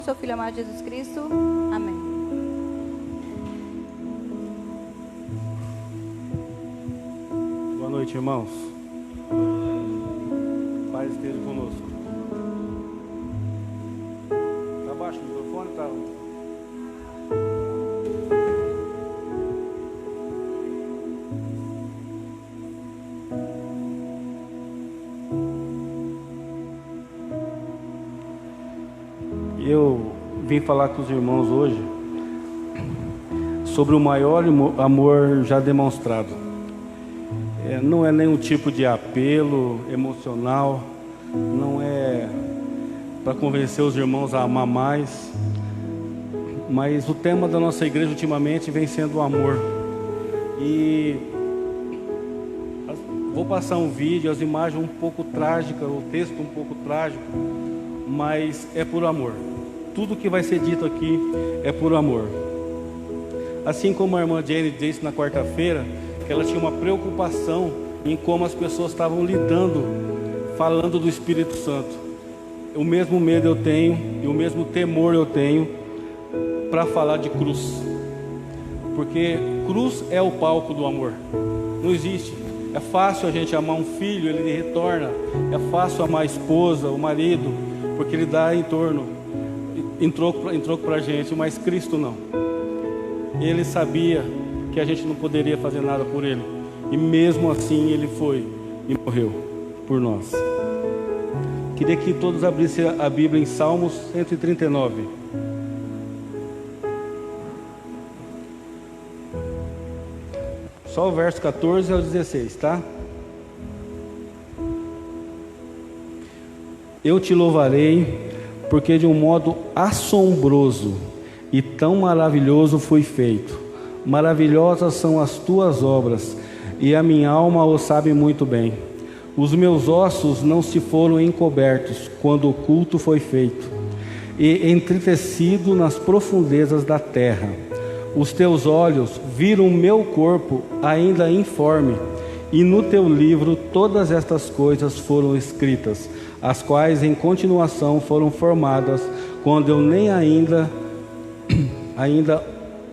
Seu Filho amado Jesus Cristo. Amém. Boa noite, irmãos. Paz esteja conosco. Tá baixo o microfone? Tá. Eu vim falar com os irmãos hoje sobre o maior amor já demonstrado. Não é nenhum tipo de apelo emocional, não é para convencer os irmãos a amar mais, mas o tema da nossa igreja ultimamente vem sendo o amor. E vou passar um vídeo, as imagens um pouco trágicas, o texto um pouco trágico, mas é por amor. Tudo que vai ser dito aqui é por amor. Assim como a irmã Jenny disse na quarta-feira, que ela tinha uma preocupação em como as pessoas estavam lidando, falando do Espírito Santo. O mesmo medo eu tenho e o mesmo temor eu tenho para falar de cruz. Porque cruz é o palco do amor. Não existe. É fácil a gente amar um filho, ele retorna. É fácil amar a esposa, o marido, porque ele dá em troco para a gente, mas Cristo não. Ele sabia que a gente não poderia fazer nada por ele, e mesmo assim ele foi e morreu por nós. Queria que todos abrissem a Bíblia em Salmos 139. Só o verso 14 ao 16, tá? Eu te louvarei, porque de um modo assombroso e tão maravilhoso fui feito. Maravilhosas são as tuas obras, e a minha alma o sabe muito bem. Os meus ossos não se foram encobertos, quando o culto foi feito, e entristecido nas profundezas da terra. Os teus olhos viram o meu corpo ainda informe, e no teu livro todas estas coisas foram escritas, as quais em continuação foram formadas, quando eu nem ainda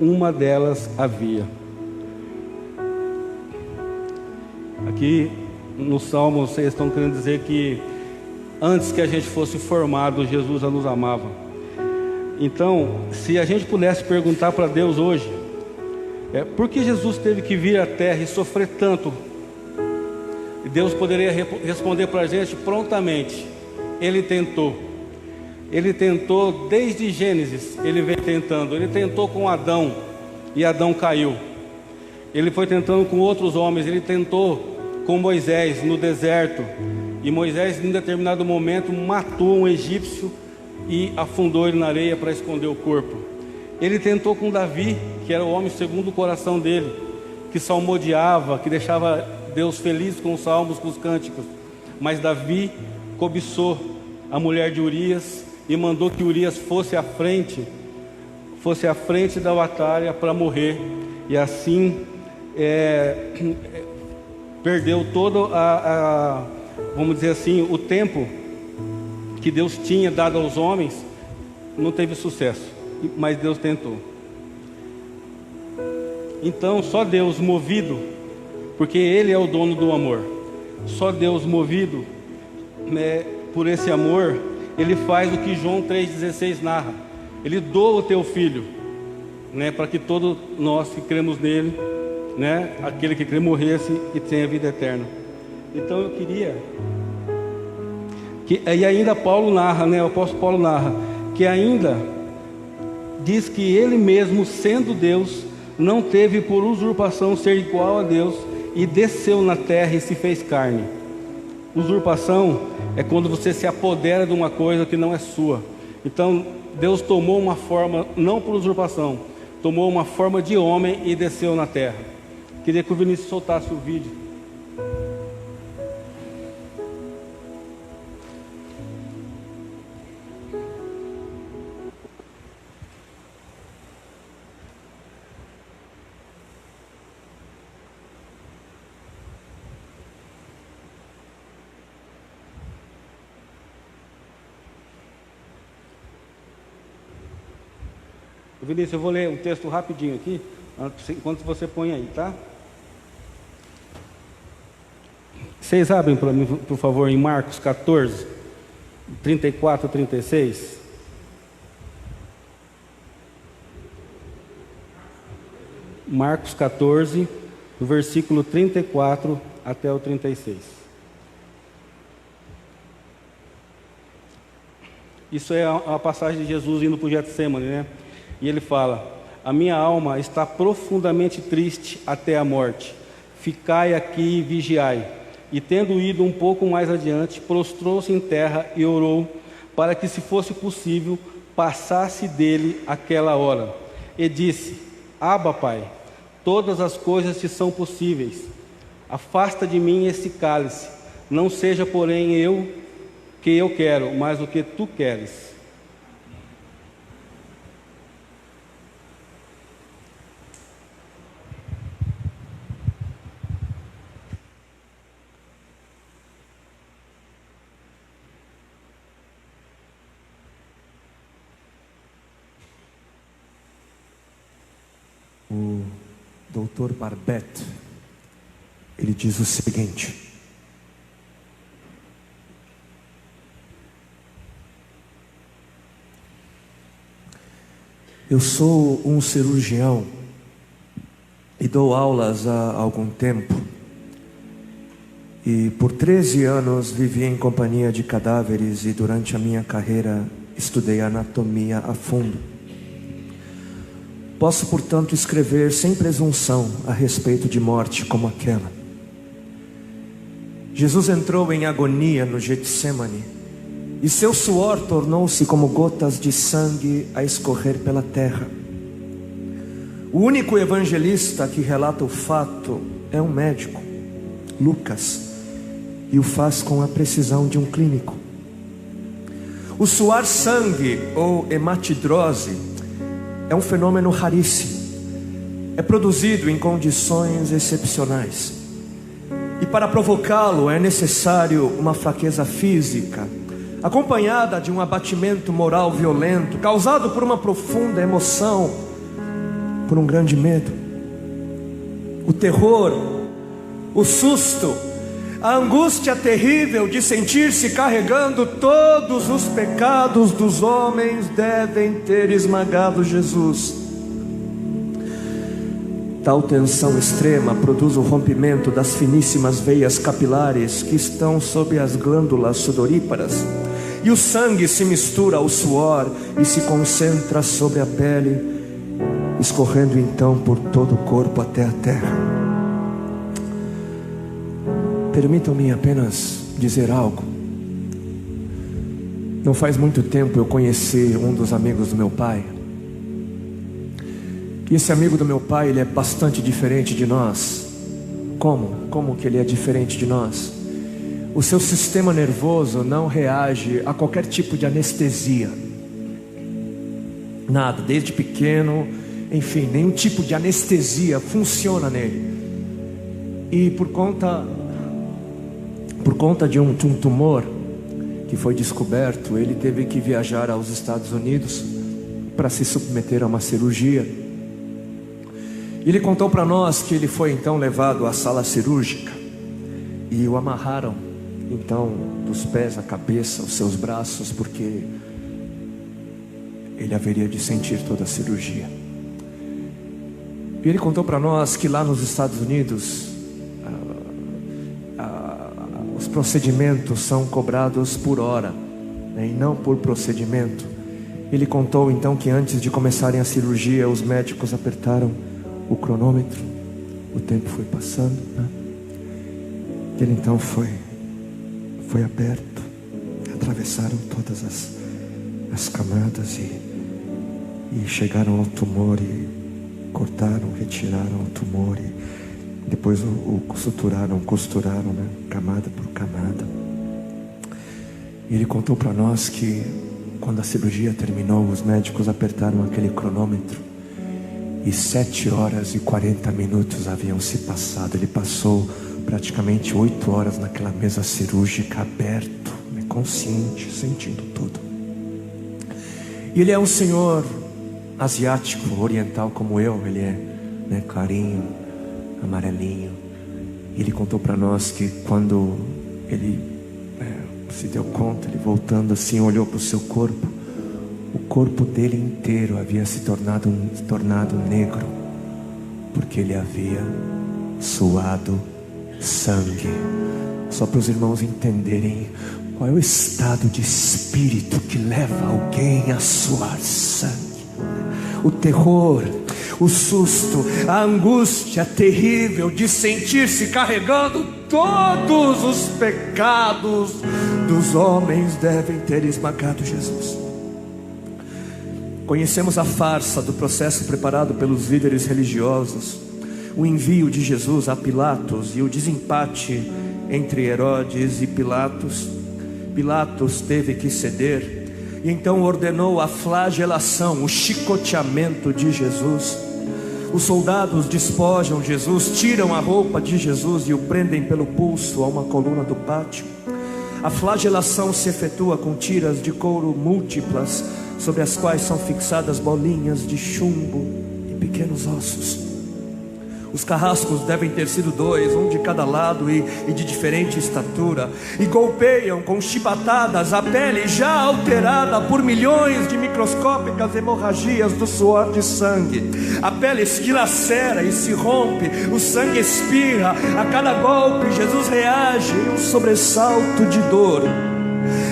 uma delas havia. Aqui no Salmo vocês estão querendo dizer que antes que a gente fosse formado, Jesus já nos amava. Então, se a gente pudesse perguntar para Deus hoje, por que Jesus teve que vir à terra e sofrer tanto? Deus poderia responder para a gente prontamente: Ele tentou. Ele tentou desde Gênesis, ele veio tentando. Ele tentou com Adão e Adão caiu. Ele foi tentando com outros homens. Ele tentou com Moisés no deserto, e Moisés em determinado momento matou um egípcio e afundou ele na areia para esconder o corpo. Ele tentou com Davi, que era o homem segundo o coração dele, que salmodiava, que deixava Deus feliz com os salmos, com os cânticos. Mas Davi cobiçou a mulher de Urias e mandou que Urias fosse à frente da batalha para morrer, e assim perdeu todo vamos dizer assim, o tempo que Deus tinha dado aos homens. Não teve sucesso, mas Deus tentou. Então só Deus movido, porque Ele é o dono do amor, só Deus movido por esse amor, Ele faz o que João 3,16 narra. Ele doa o teu filho, para que todos nós que cremos nele, aquele que crê morresse e tenha vida eterna. Então eu queria e ainda Paulo narra, o apóstolo Paulo narra, que ainda diz que ele mesmo, sendo Deus, não teve por usurpação ser igual a Deus, e desceu na terra e se fez carne. Usurpação é quando você se apodera de uma coisa que não é sua. Então Deus tomou uma forma, não por usurpação, tomou uma forma de homem e desceu na terra. Queria que o Vinícius soltasse o vídeo. Vinícius, eu vou ler um texto rapidinho aqui, enquanto você põe aí, tá? Vocês abrem para mim, por favor, em Marcos 14, 34 a 36. Marcos 14, do versículo 34 até o 36. Isso é a passagem de Jesus indo para o Getsemane, né? E ele fala: a minha alma está profundamente triste até a morte. Ficai aqui e vigiai. E tendo ido um pouco mais adiante, prostrou-se em terra e orou, para que, se fosse possível, passasse dele aquela hora. E disse: Abba, Pai, todas as coisas te são possíveis. Afasta de mim esse cálice. Não seja, porém, que eu quero, mas o que tu queres. O Dr. Barbet, ele diz o seguinte: eu sou um cirurgião e dou aulas há algum tempo, e por 13 anos vivi em companhia de cadáveres, e durante a minha carreira estudei anatomia a fundo. Posso, portanto, escrever sem presunção a respeito de morte como aquela. Jesus entrou em agonia no Getsemane, e seu suor tornou-se como gotas de sangue a escorrer pela terra. O único evangelista que relata o fato é um médico, Lucas, e o faz com a precisão de um clínico. O suar sangue, ou hematidrose, é um fenômeno raríssimo. É produzido em condições excepcionais, e para provocá-lo é necessário uma fraqueza física, acompanhada de um abatimento moral violento, causado por uma profunda emoção, por um grande medo. O terror, o susto, a angústia terrível de sentir-se carregando todos os pecados dos homens devem ter esmagado Jesus. Tal tensão extrema produz o rompimento das finíssimas veias capilares que estão sob as glândulas sudoríparas, e o sangue se mistura ao suor e se concentra sobre a pele, escorrendo então por todo o corpo até a terra. Permitam-me apenas dizer algo. Não faz muito tempo eu conheci um dos amigos do meu pai. E esse amigo do meu pai, ele é bastante diferente de nós. Como que ele é diferente de nós? O seu sistema nervoso não reage a qualquer tipo de anestesia. Nada, desde pequeno, enfim, nenhum tipo de anestesia funciona nele. E por conta de um tumor que foi descoberto, ele teve que viajar aos Estados Unidos para se submeter a uma cirurgia. Ele contou para nós que ele foi então levado à sala cirúrgica e o amarraram então dos pés à cabeça, os seus braços, porque ele haveria de sentir toda a cirurgia. E ele contou para nós que lá nos Estados Unidos os procedimentos são cobrados por hora, né, e não por procedimento. Ele contou então que antes de começarem a cirurgia, os médicos apertaram o cronômetro, o tempo foi passando, né? Ele então foi aberto, atravessaram todas as camadas e chegaram ao tumor e cortaram, retiraram o tumor e depois o costuraram, né? Camada por camada. E ele contou para nós que quando a cirurgia terminou, os médicos apertaram aquele cronômetro e 7 horas e 40 minutos haviam se passado. Ele passou praticamente 8 horas naquela mesa cirúrgica, aberto, né? Consciente, sentindo tudo. E ele é um senhor asiático, oriental como eu, ele é, né, clarinho, amarelinho. Ele contou para nós que quando ele se deu conta, ele voltando assim, olhou para o seu corpo, o corpo dele inteiro havia se tornado negro, porque ele havia suado sangue. Só para os irmãos entenderem qual é o estado de espírito que leva alguém a suar sangue. O terror, o susto, a angústia terrível de sentir-se carregando todos os pecados dos homens devem ter esmagado Jesus. Conhecemos a farsa do processo preparado pelos líderes religiosos, o envio de Jesus a Pilatos e o desempate entre Herodes e Pilatos. Pilatos teve que ceder e então ordenou a flagelação, o chicoteamento de Jesus. Os soldados despojam Jesus, tiram a roupa de Jesus e o prendem pelo pulso a uma coluna do pátio. A flagelação se efetua com tiras de couro múltiplas, sobre as quais são fixadas bolinhas de chumbo e pequenos ossos. Os carrascos devem ter sido 2, um de cada lado e de diferente estatura, e golpeiam com chibatadas a pele já alterada por milhões de microscópicas hemorragias do suor de sangue. A pele se lacera e se rompe, o sangue espirra. A cada golpe Jesus reage em um sobressalto de dor.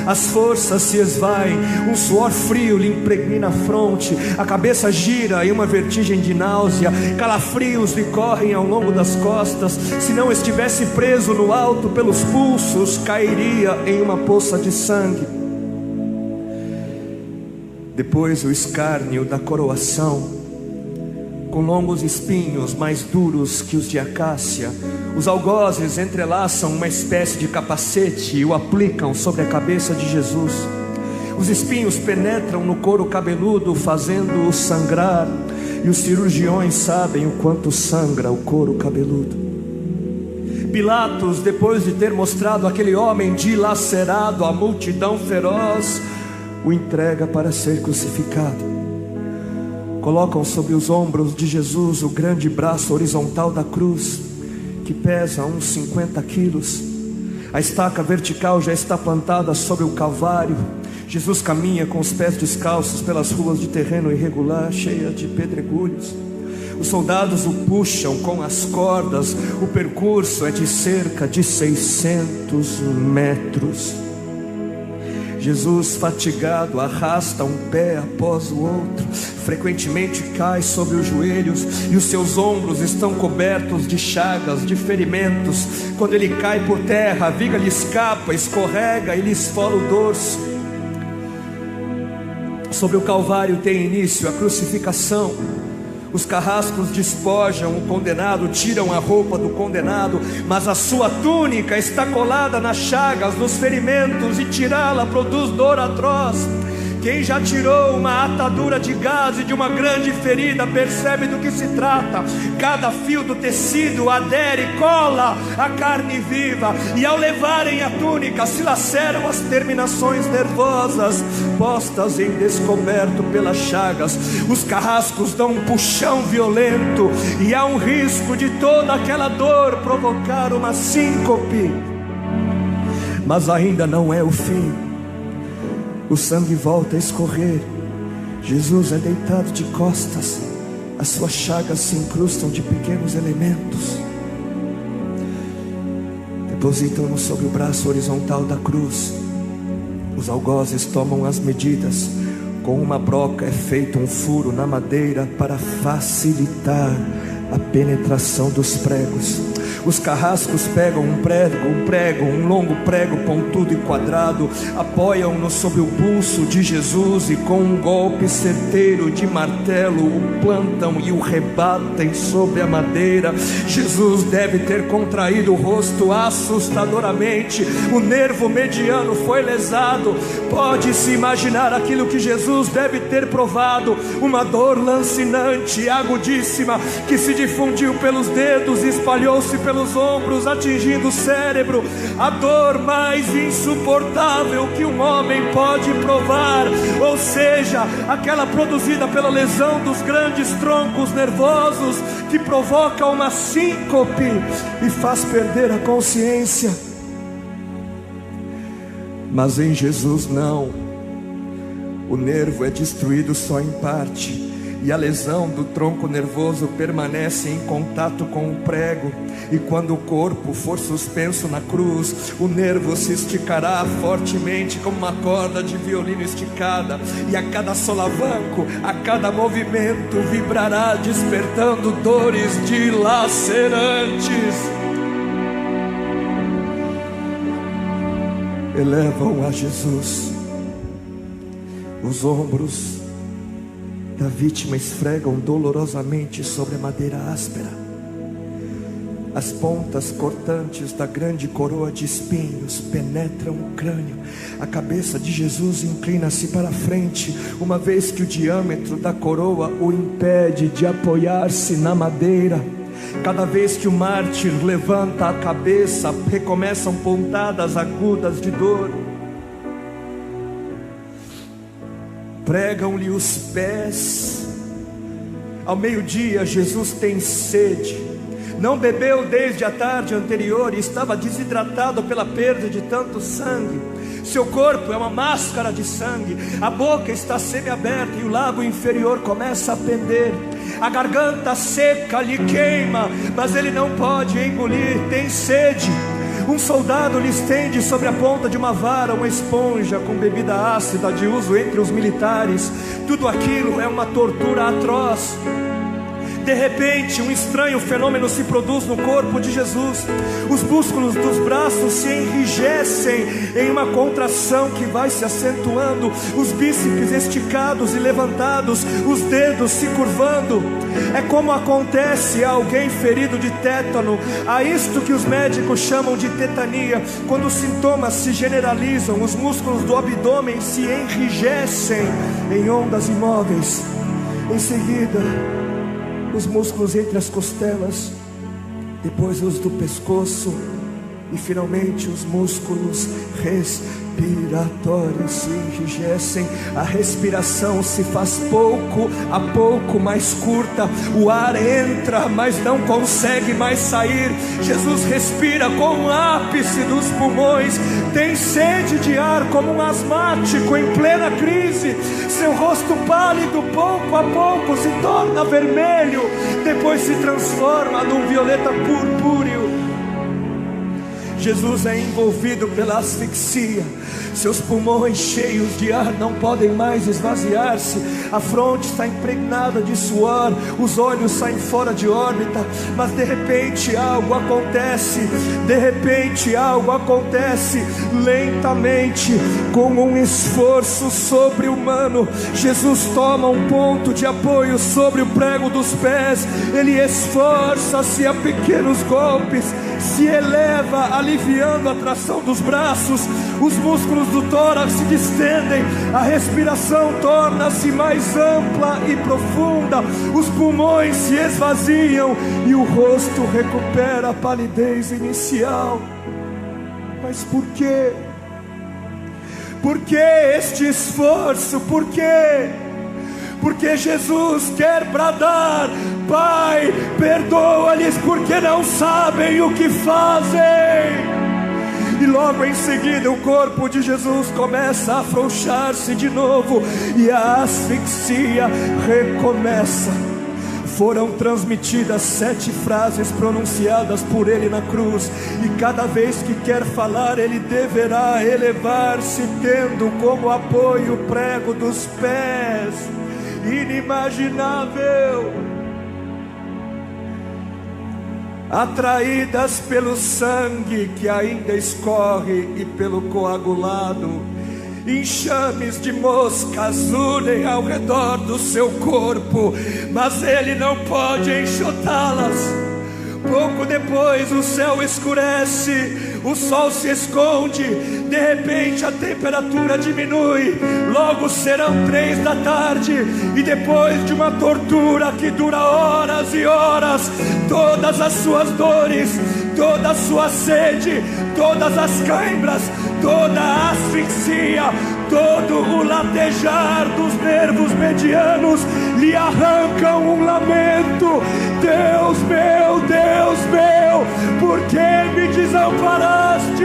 As forças se esvaem, um suor frio lhe impregna a fronte, a cabeça gira em uma vertigem de náusea, calafrios lhe correm ao longo das costas. Se não estivesse preso no alto pelos pulsos, cairia em uma poça de sangue. Depois o escárnio da coroação, com longos espinhos mais duros que os de acácia. Os algozes entrelaçam uma espécie de capacete e o aplicam sobre a cabeça de Jesus. Os espinhos penetram no couro cabeludo, fazendo-o sangrar, e os cirurgiões sabem o quanto sangra o couro cabeludo. Pilatos, depois de ter mostrado aquele homem dilacerado à multidão feroz, o entrega para ser crucificado. Colocam sobre os ombros de Jesus o grande braço horizontal da cruz, que pesa uns 50 quilos. A estaca vertical já está plantada sobre o calvário. Jesus caminha com os pés descalços pelas ruas de terreno irregular, cheia de pedregulhos. Os soldados o puxam com as cordas. O percurso é de cerca de 600 metros. Jesus, fatigado, arrasta um pé após o outro, frequentemente cai sobre os joelhos e os seus ombros estão cobertos de chagas, de ferimentos. Quando ele cai por terra, a viga lhe escapa, escorrega e lhe esfola o dorso. Sobre o Calvário tem início a crucificação. Os carrascos despojam o condenado, tiram a roupa do condenado, mas a sua túnica está colada nas chagas, nos ferimentos, e tirá-la produz dor atroz. Quem já tirou uma atadura de gás de uma grande ferida percebe do que se trata. Cada fio do tecido adere, cola a carne viva, e ao levarem a túnica se laceram as terminações nervosas postas em descoberto pelas chagas. Os carrascos dão um puxão violento e há um risco de toda aquela dor provocar uma síncope. Mas ainda não é o fim. O sangue volta a escorrer. Jesus é deitado de costas. As suas chagas se incrustam de pequenos elementos. Depositam-no sobre o braço horizontal da cruz. Os algozes tomam as medidas. Com uma broca é feito um furo na madeira para facilitar a penetração dos pregos. Os carrascos pegam um longo prego pontudo e quadrado, apoiam-no sobre o pulso de Jesus e com um golpe certeiro de martelo o plantam e o rebatem sobre a madeira. Jesus deve ter contraído o rosto assustadoramente, o nervo mediano foi lesado. Pode-se imaginar aquilo que Jesus deve ter provado: uma dor lancinante, agudíssima, que se difundiu pelos dedos e espalhou-se elevando-se pelos ombros, atingindo o cérebro, a dor mais insuportável que um homem pode provar, ou seja, aquela produzida pela lesão dos grandes troncos nervosos, que provoca uma síncope e faz perder a consciência. Mas em Jesus não, o nervo é destruído só em parte, e a lesão do tronco nervoso permanece em contato com o prego, e quando o corpo for suspenso na cruz, o nervo se esticará fortemente como uma corda de violino esticada, e a cada solavanco, a cada movimento, vibrará despertando dores dilacerantes. Elevam a Jesus, os ombros da vítima esfregam dolorosamente sobre a madeira áspera. As pontas cortantes da grande coroa de espinhos penetram o crânio. A cabeça de Jesus inclina-se para a frente, uma vez que o diâmetro da coroa o impede de apoiar-se na madeira. Cada vez que o mártir levanta a cabeça, recomeçam pontadas agudas de dor. Pregam-lhe os pés. Ao meio-dia, Jesus tem sede. Não bebeu desde a tarde anterior e estava desidratado pela perda de tanto sangue. Seu corpo é uma máscara de sangue. A boca está semiaberta e o lábio inferior começa a pender. A garganta seca lhe queima, mas ele não pode engolir, tem sede. Um soldado lhe estende sobre a ponta de uma vara uma esponja com bebida ácida de uso entre os militares. Tudo aquilo é uma tortura atroz. De repente, um estranho fenômeno se produz no corpo de Jesus. Os músculos dos braços se enrijecem em uma contração que vai se acentuando, os bíceps esticados e levantados, os dedos se curvando. É como acontece a alguém ferido de tétano, a isto que os médicos chamam de tetania. Quando os sintomas se generalizam, os músculos do abdômen se enrijecem em ondas imóveis. Em seguida, os músculos entre as costelas, depois os do pescoço e finalmente os músculos respiratórios se enrijecem. A respiração se faz pouco a pouco mais curta. O ar entra, mas não consegue mais sair. Jesus respira com o ápice dos pulmões. Tem sede de ar como um asmático em plena crise. Seu rosto pálido pouco a pouco se torna vermelho, depois se transforma num violeta purpúreo. Jesus é envolvido pela asfixia. Seus pulmões cheios de ar não podem mais esvaziar-se. A fronte está impregnada de suor, os olhos saem fora de órbita. Mas de repente algo acontece. De repente algo acontece. Lentamente, com um esforço sobre-humano, Jesus toma um ponto de apoio sobre o prego dos pés. Ele esforça-se a pequenos golpes, se eleva, aliviando a tração dos braços. Os músculos do tórax se distendem, a respiração torna-se mais ampla e profunda, os pulmões se esvaziam e o rosto recupera a palidez inicial. Mas por quê? Por que este esforço? Por quê? Porque Jesus quer bradar: Pai, perdoa-lhes porque não sabem o que fazem. E logo em seguida o corpo de Jesus começa a afrouxar-se de novo e a asfixia recomeça. Foram transmitidas 7 frases pronunciadas por ele na cruz, e cada vez que quer falar ele deverá elevar-se, tendo como apoio o prego dos pés. Inimaginável. Atraídas pelo sangue que ainda escorre e pelo coagulado, enxames de moscas unem ao redor do seu corpo, mas ele não pode enxotá-las, Pouco depois o céu escurece, o sol se esconde, de repente a temperatura diminui. Logo serão 3 da tarde, e depois de uma tortura que dura horas e horas, todas as suas dores, toda a sua sede, todas as cãibras, toda a asfixia, todo o latejar dos nervos medianos lhe arrancam um lamento: Deus meu, por que me desamparaste?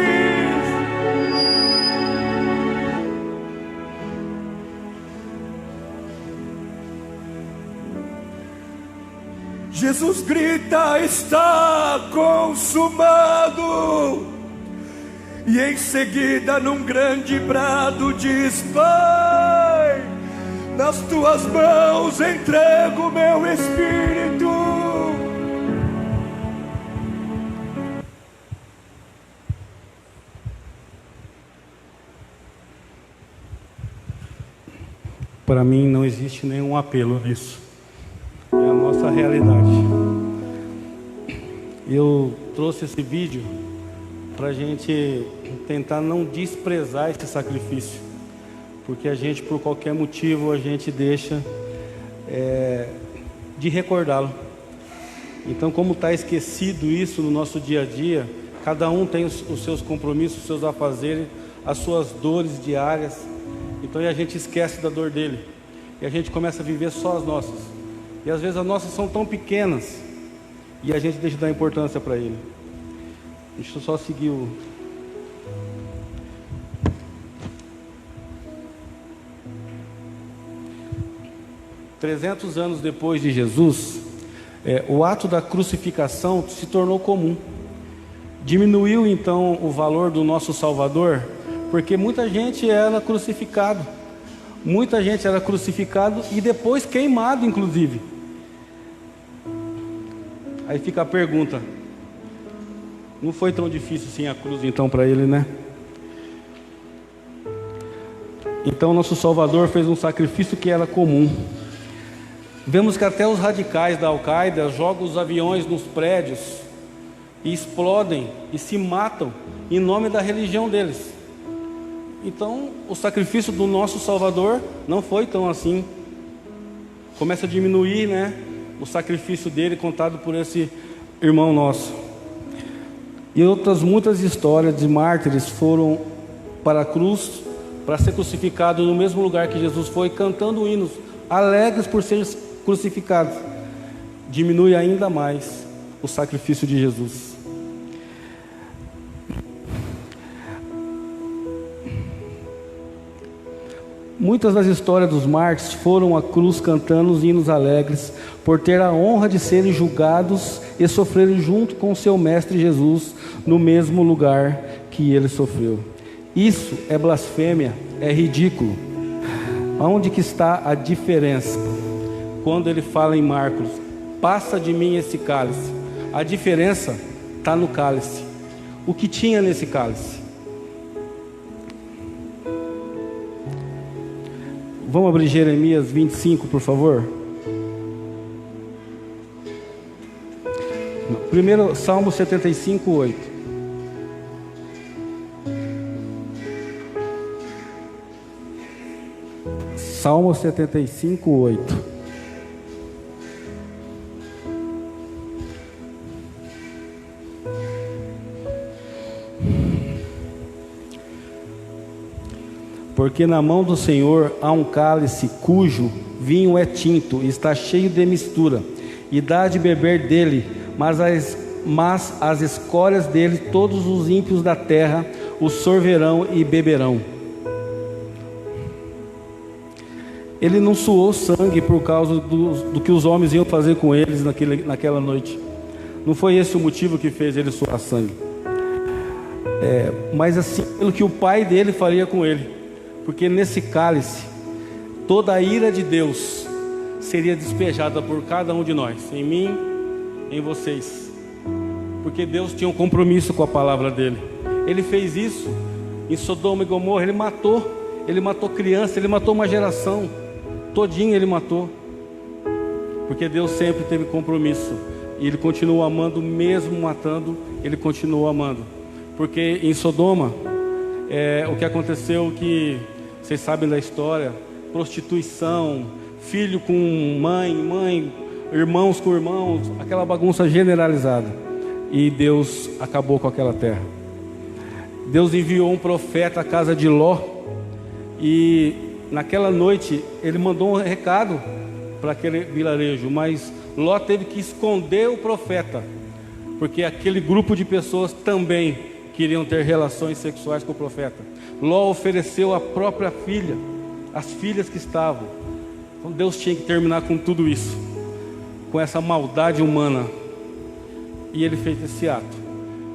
Jesus grita: está consumado. E em seguida, num grande brado, diz: Pai, nas tuas mãos entrego o meu espírito. Para mim não existe nenhum apelo nisso. É a nossa realidade. Eu trouxe esse vídeo para a gente tentar não desprezar esse sacrifício, porque a gente, por qualquer motivo, a gente deixa de recordá-lo. Então, como está esquecido isso no nosso dia a dia, cada um tem os seus compromissos, os seus afazeres, as suas dores diárias. Então a gente esquece da dor dele, e a gente começa a viver só as nossas, e às vezes as nossas são tão pequenas, e a gente deixa de dar importância para ele. Deixa eu só seguir o... ...300 anos depois de Jesus, o ato da crucificação se tornou comum. Diminuiu então o valor do nosso Salvador, porque muita gente era crucificado. Muita gente era crucificado e depois queimado, inclusive. Aí fica a pergunta: não foi tão difícil assim a cruz então para ele, né? Então nosso Salvador fez um sacrifício que era comum. Vemos que até os radicais da Al-Qaeda jogam os aviões nos prédios e explodem e se matam em nome da religião deles. Então o sacrifício do nosso Salvador não foi tão assim. Começa a diminuir, né, o sacrifício dele contado por esse irmão nosso. E outras muitas histórias de mártires foram para a cruz, para ser crucificado no mesmo lugar que Jesus foi, cantando hinos, alegres por serem crucificados. Diminui ainda mais o sacrifício de Jesus. Muitas das histórias dos mártires foram à cruz cantando os hinos alegres, por ter a honra de serem julgados e sofrerem junto com seu mestre Jesus no mesmo lugar que ele sofreu. Isso é blasfêmia, é ridículo. Onde que está a diferença? Quando ele fala em Marcos: passa de mim esse cálice. A diferença está no cálice. O que tinha nesse cálice? Vamos abrir Jeremias 25, por favor. Primeiro, Salmo 75, 8. Salmo 75, 8. Porque na mão do Senhor há um cálice cujo vinho é tinto e está cheio de mistura, e dá de beber dele, mas as escórias dele todos os ímpios da terra o sorverão e beberão. Ele não suou sangue por causa do que os homens iam fazer com eles naquela noite. Não foi esse o motivo que fez ele suar sangue, mas assim pelo que o pai dele faria com ele. Porque nesse cálice toda a ira de Deus seria despejada por cada um de nós, em mim, em vocês. Porque Deus tinha um compromisso com a palavra dele. Ele fez isso em Sodoma e Gomorra. Ele matou criança, ele matou uma geração todinha, ele matou. Porque Deus sempre teve compromisso. E ele continuou amando, mesmo matando, ele continuou amando. Porque em Sodoma, o que aconteceu que vocês sabem da história, prostituição, filho com mãe, irmãos com irmãos, aquela bagunça generalizada. E Deus acabou com aquela terra. Deus enviou um profeta à casa de Ló, e naquela noite ele mandou um recado para aquele vilarejo, mas Ló teve que esconder o profeta, porque aquele grupo de pessoas também queriam ter relações sexuais com o profeta. Ló ofereceu a própria filha, as filhas que estavam. Então Deus tinha que terminar com tudo isso, com essa maldade humana. E ele fez esse ato,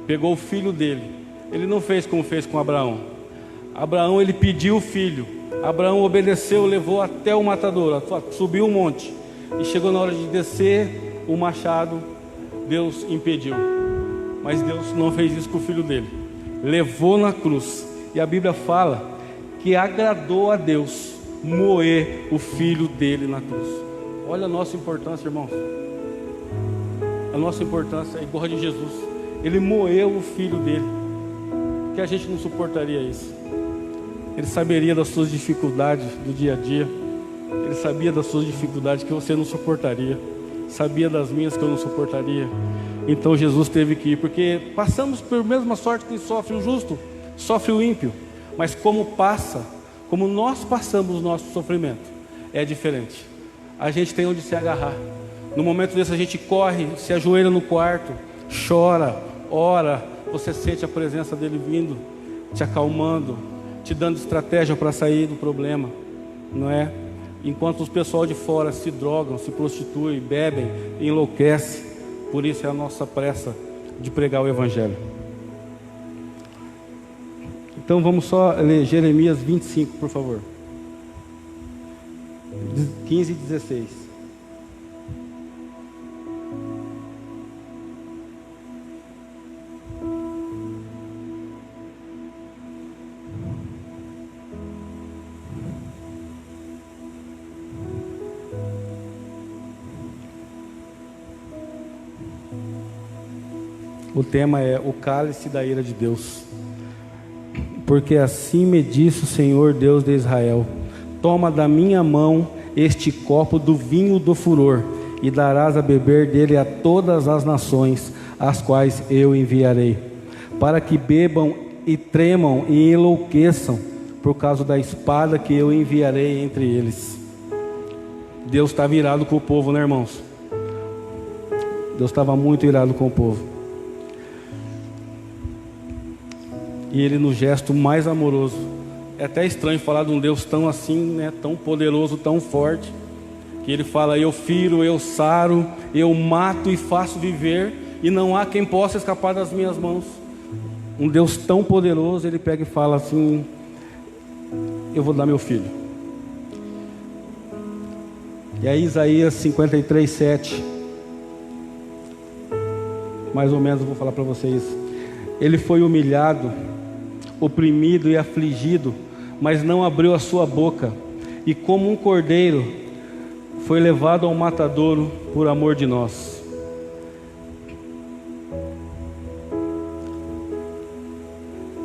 pegou o filho dele. Ele não fez como fez com Abraão. Abraão, ele pediu o filho, Abraão obedeceu, levou até o matadouro, subiu um monte, e chegou na hora de descer o machado, Deus impediu. Mas Deus não fez isso com o filho dele, levou na cruz. E a Bíblia fala que agradou a Deus moer o filho dele na cruz. Olha a nossa importância, irmãos. A nossa importância é igual a de Jesus. Ele moeu o filho dele, que a gente não suportaria isso. Ele saberia das suas dificuldades do dia a dia. Ele sabia das suas dificuldades que você não suportaria, sabia das minhas que eu não suportaria. Então Jesus teve que ir, porque passamos pela mesma sorte que sofre o justo, sofre o ímpio. Mas como nós passamos o nosso sofrimento, é diferente. A gente tem onde se agarrar. No momento desse a gente corre, se ajoelha no quarto, chora, ora. Você sente a presença dele vindo, te acalmando, te dando estratégia para sair do problema, não é? Enquanto os pessoal de fora se drogam, se prostituem, bebem, enlouquecem. Por isso é a nossa pressa de pregar o Evangelho. Então vamos só ler Jeremias 25, por favor. 15 e 16. O tema é o cálice da ira de Deus. Porque assim me disse o Senhor Deus de Israel: toma da minha mão este copo do vinho do furor, e darás a beber dele a todas as nações, as quais eu enviarei, para que bebam e tremam e enlouqueçam, por causa da espada que eu enviarei entre eles. Deus estava irado com o povo, né, irmãos? Deus estava muito irado com o povo. E ele, no gesto mais amoroso, é até estranho falar de um Deus tão assim, né, tão poderoso, tão forte, que ele fala: eu firo, eu saro, eu mato e faço viver, e não há quem possa escapar das minhas mãos. Um Deus tão poderoso, ele pega e fala assim: eu vou dar meu filho. E aí Isaías 53, 7, mais ou menos eu vou falar para vocês. Ele foi humilhado, oprimido e afligido, mas não abriu a sua boca, e como um cordeiro foi levado ao matadouro por amor de nós.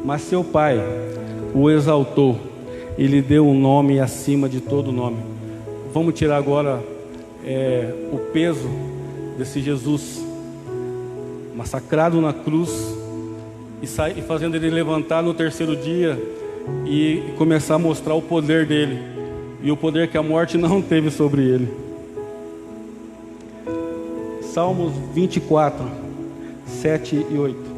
Mas seu pai o exaltou e lhe deu um nome acima de todo nome. Vamos tirar agora o peso desse Jesus massacrado na cruz, e fazendo ele levantar no terceiro dia e começar a mostrar o poder dele, e o poder que a morte não teve sobre ele. Salmos 24, 7 e 8.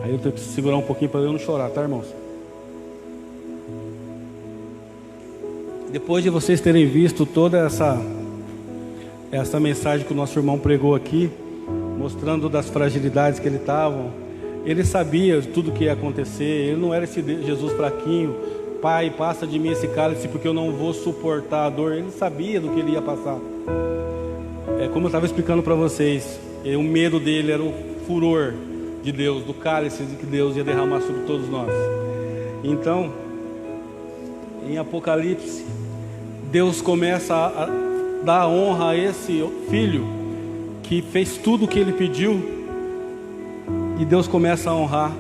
Aí eu tenho que segurar um pouquinho para eu não chorar, tá, irmãos? Depois de vocês terem visto toda essa mensagem que o nosso irmão pregou aqui, mostrando das fragilidades que ele estava, ele sabia de tudo que ia acontecer. Ele não era esse Jesus fraquinho, Pai, passa de mim esse cálice, porque eu não vou suportar a dor. Ele sabia do que ele ia passar. Como eu estava explicando para vocês, o medo dele era o furor de Deus, do cálice que Deus ia derramar sobre todos nós. Então, em Apocalipse, Deus começa a dar honra a esse filho que fez tudo o que ele pediu, e Deus começa a honrar,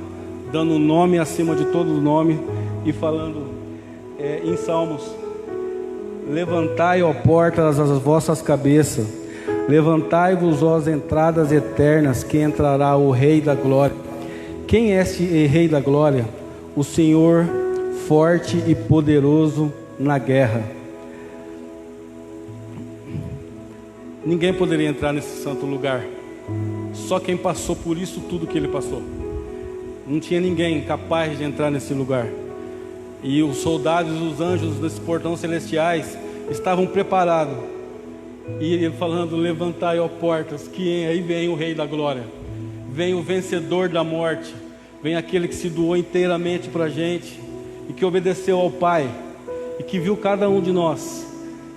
dando um nome acima de todo nome, e falando em Salmos: levantai, ó portas, as vossas cabeças, levantai-vos, ó as entradas eternas, que entrará o Rei da Glória. Quem é esse Rei da Glória? O Senhor forte e poderoso na guerra. Ninguém poderia entrar nesse santo lugar, só quem passou por isso tudo que ele passou. Não tinha ninguém capaz de entrar nesse lugar. E os soldados e os anjos desses portões celestiais estavam preparados, e ele falando: levantai, ó portas, que aí vem o Rei da Glória, vem o vencedor da morte, vem aquele que se doou inteiramente para a gente, e que obedeceu ao Pai, e que viu cada um de nós,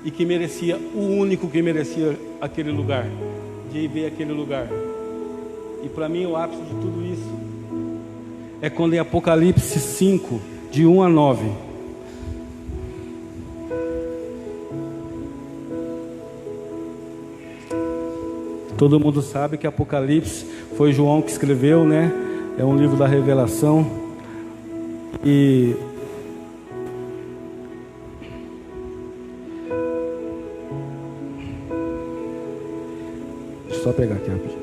e que merecia, o único que merecia aquele lugar, de ver aquele lugar. E para mim o ápice de tudo isso é quando em Apocalipse 5, de 1 a 9, todo mundo sabe que Apocalipse foi João que escreveu, né? É um livro da revelação. E deixa eu só pegar aqui rapidinho.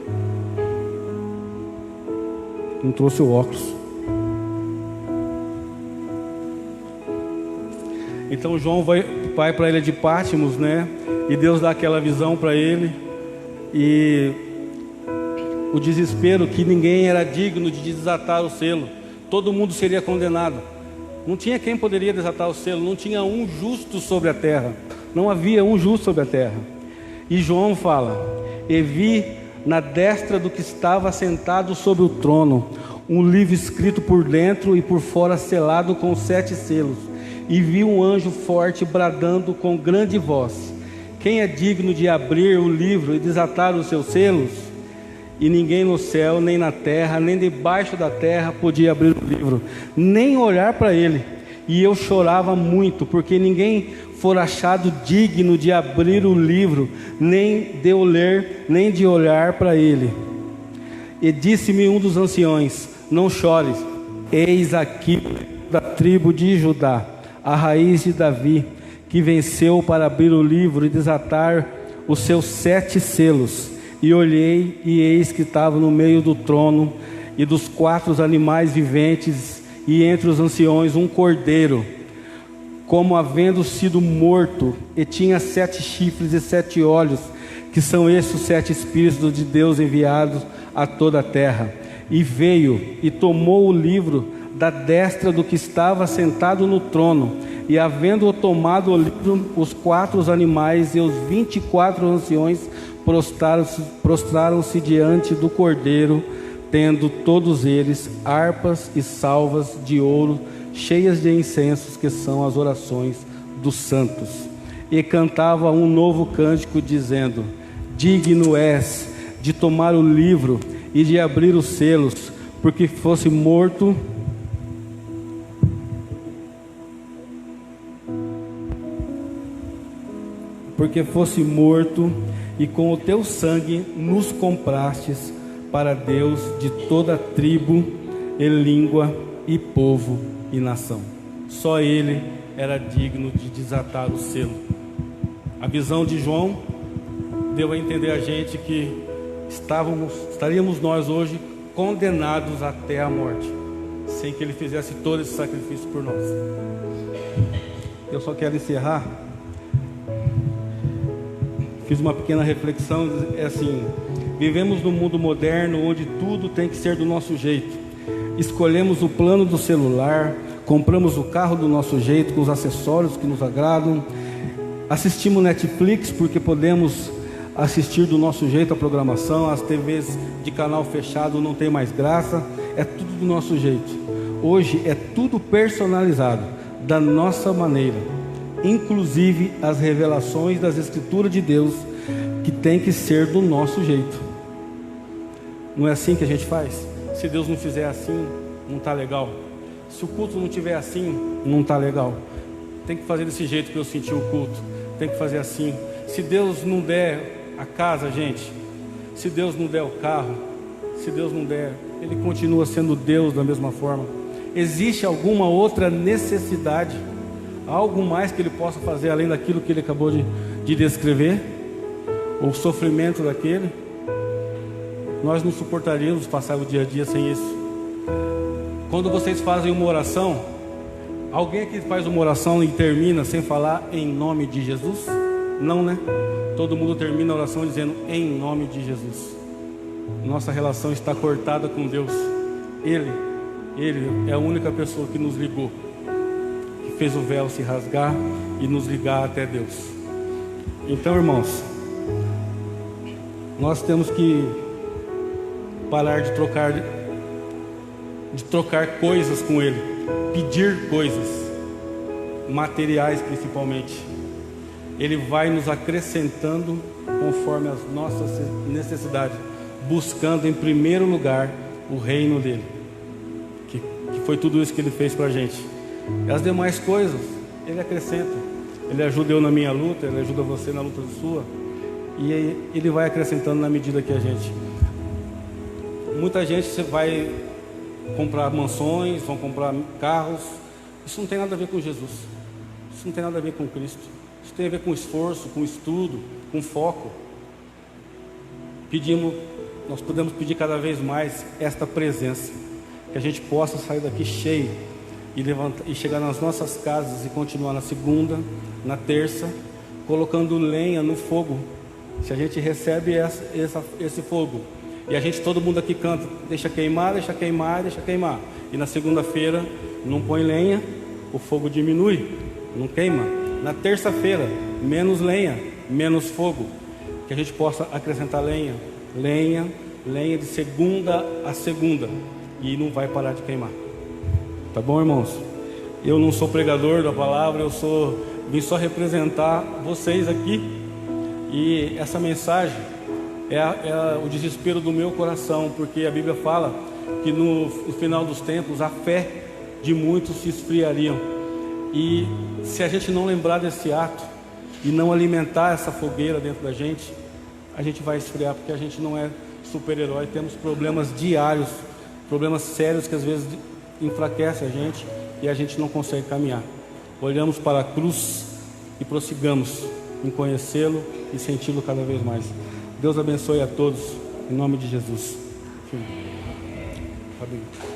Não trouxe o óculos. Então João vai para a ilha de Patmos, né? E Deus dá aquela visão para ele. E o desespero que ninguém era digno de desatar o selo. Todo mundo seria condenado. Não tinha quem poderia desatar o selo. Não tinha um justo sobre a terra. Não havia um justo sobre a terra. E João fala: e vi na destra do que estava sentado sobre o trono um livro escrito por dentro e por fora, selado com 7 selos. E vi um anjo forte bradando com grande voz: quem é digno de abrir o livro e desatar os seus selos? E ninguém no céu, nem na terra, nem debaixo da terra podia abrir o livro, nem olhar para ele. E eu chorava muito, porque ninguém fora achado digno de abrir o livro, nem de eu ler, nem de olhar para ele. E disse-me um dos anciões: não chores, eis aqui da tribo de Judá, a raiz de Davi, que venceu para abrir o livro e desatar os seus 7 selos. E olhei, e eis que estava no meio do trono e dos 4 animais viventes, e entre os anciões um cordeiro, como havendo sido morto, e tinha 7 chifres e 7 olhos, que são esses os 7 Espíritos de Deus enviados a toda a terra. E veio e tomou o livro da destra do que estava sentado no trono, e havendo tomado o livro, os 4 animais e os 24 anciões prostraram-se diante do cordeiro, tendo todos eles harpas e salvas de ouro, cheias de incensos, que são as orações dos santos. E cantava um novo cântico, dizendo: digno és de tomar o livro e de abrir os selos, porque fosse morto e com o teu sangue nos comprastes para Deus de toda tribo e língua e povo e nação. Só ele era digno de desatar o selo. A visão de João deu a entender a gente que estaríamos nós hoje condenados até a morte, sem que ele fizesse todo esse sacrifício por nós. Eu só quero encerrar. Fiz uma pequena reflexão, é assim: vivemos num mundo moderno onde tudo tem que ser do nosso jeito. Escolhemos o plano do celular, compramos o carro do nosso jeito, com os acessórios que nos agradam, assistimos Netflix porque podemos assistir do nosso jeito a programação. As TVs de canal fechado não tem mais graça, é tudo do nosso jeito. Hoje é tudo personalizado, da nossa maneira, inclusive as revelações das Escrituras de Deus, que tem que ser do nosso jeito. Não é assim que a gente faz? Se Deus não fizer assim, não está legal. Se o culto não tiver assim, não está legal. Tem que fazer desse jeito que eu senti o culto. Tem que fazer assim. Se Deus não der a casa, gente, se Deus não der o carro, se Deus não der, Ele continua sendo Deus da mesma forma. Existe alguma outra necessidade? Algo mais que Ele possa fazer além daquilo que Ele acabou de descrever? O sofrimento daquele? Nós não suportaríamos passar o dia a dia sem isso. Quando vocês fazem uma oração, alguém aqui faz uma oração e termina sem falar em nome de Jesus? Não, né? Todo mundo termina a oração dizendo em nome de Jesus. Nossa relação está cortada com Deus. Ele é a única pessoa que nos ligou, que fez o véu se rasgar e nos ligar até Deus. Então, irmãos, nós temos que parar de trocar coisas com Ele, pedir coisas, materiais principalmente. Ele vai nos acrescentando conforme as nossas necessidades, buscando em primeiro lugar o reino dele, que foi tudo isso que Ele fez para a gente. E as demais coisas Ele acrescenta. Ele ajuda eu na minha luta, Ele ajuda você na luta sua, e Ele vai acrescentando na medida que a gente. Muita gente vai comprar mansões, vão comprar carros. Isso não tem nada a ver com Jesus. Isso não tem nada a ver com Cristo. Isso tem a ver com esforço, com estudo, com foco. Nós podemos pedir cada vez mais esta presença, que a gente possa sair daqui cheio e chegar nas nossas casas e continuar na segunda, na terça, colocando lenha no fogo. Se a gente recebe esse fogo, e todo mundo aqui canta, deixa queimar, deixa queimar, deixa queimar, e na segunda-feira não põe lenha, o fogo diminui, não queima. Na terça-feira, menos lenha, menos fogo, que a gente possa acrescentar lenha de segunda a segunda, e não vai parar de queimar. Tá bom, irmãos? Eu não sou pregador da palavra, vim só representar vocês aqui, e essa mensagem é o desespero do meu coração, porque a Bíblia fala que no final dos tempos a fé de muitos se esfriariam, e se a gente não lembrar desse ato e não alimentar essa fogueira dentro da gente, a gente vai esfriar, porque a gente não é super-herói. Temos problemas diários, problemas sérios que às vezes enfraquecem a gente e a gente não consegue caminhar. Olhamos para a cruz e prossigamos em conhecê-lo e senti-lo cada vez mais. Deus abençoe a todos, em nome de Jesus. Fabinho.